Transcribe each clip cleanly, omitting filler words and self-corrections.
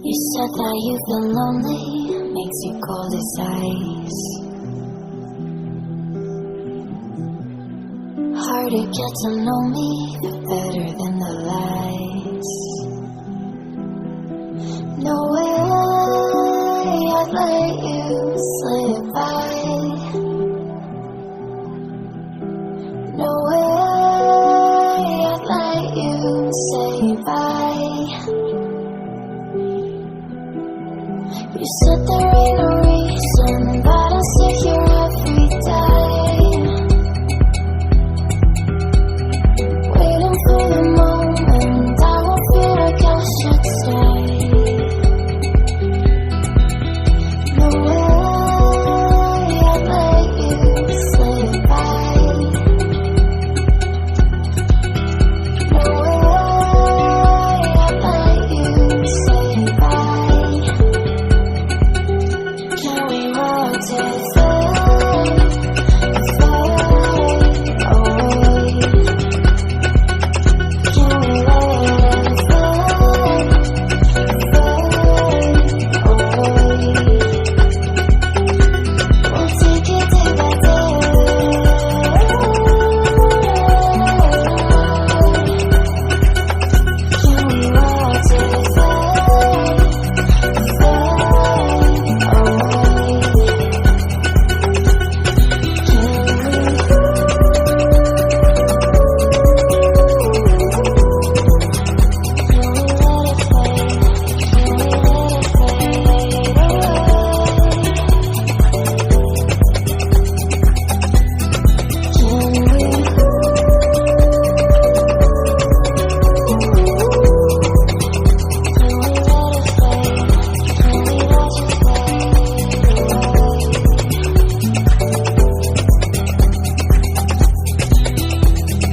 You said that you've been lonely, makes you cold as ice. Hard to get to know me, but better than the lies. No way I'd let you slip by. No way I'd let you say bye. You said there ain't no reason, but I'll sit here every day, waiting for the moment I won't feel like I should stay. No way I'd let you slip by. No way I'd let you say bye. Can we walk to fade away? Can we let it fade away? We'll take it day by day. Can we walk to fade away?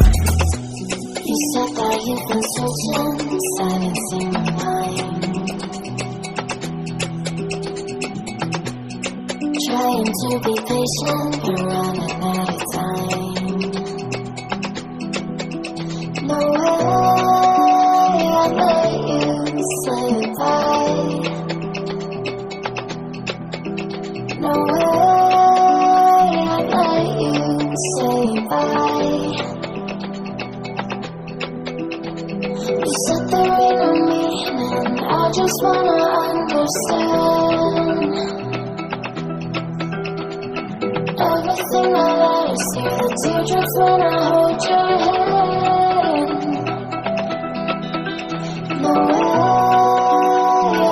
You said that you've been searching, silencing your mind, trying to be patient, but running out of time. No way I'd let you slip by. No way I'd let you say bye. You said there ain't no meaning, I just wanna understand everything that I see, the teardrops when I hold your hand. No way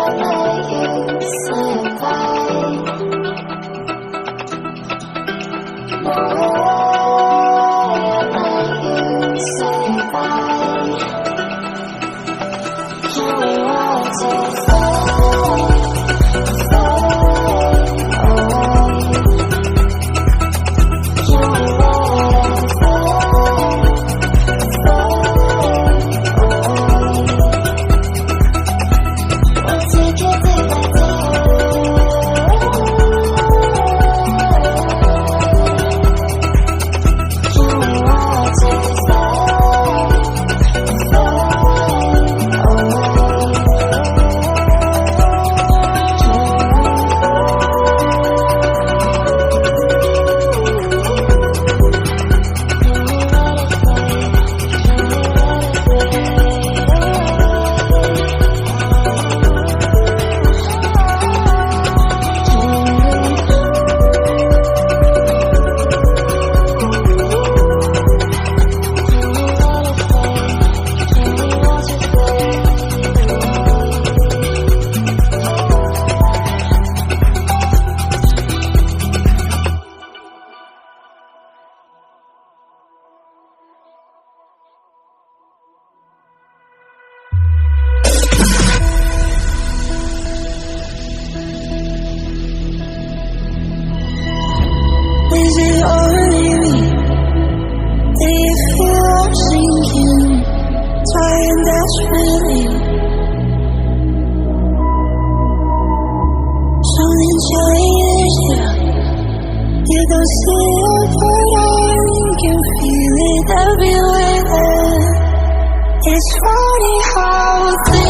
I'd let you slip by. No way I'd let you say bye. Can we walk to fade away? Can we let it fade away? We'll take it day by day. Can we walk to fade Is it only me that you feel I'm sinking, trying desperately? Something changes you. You don't see it, but I can feel it everywhere. It's funny how things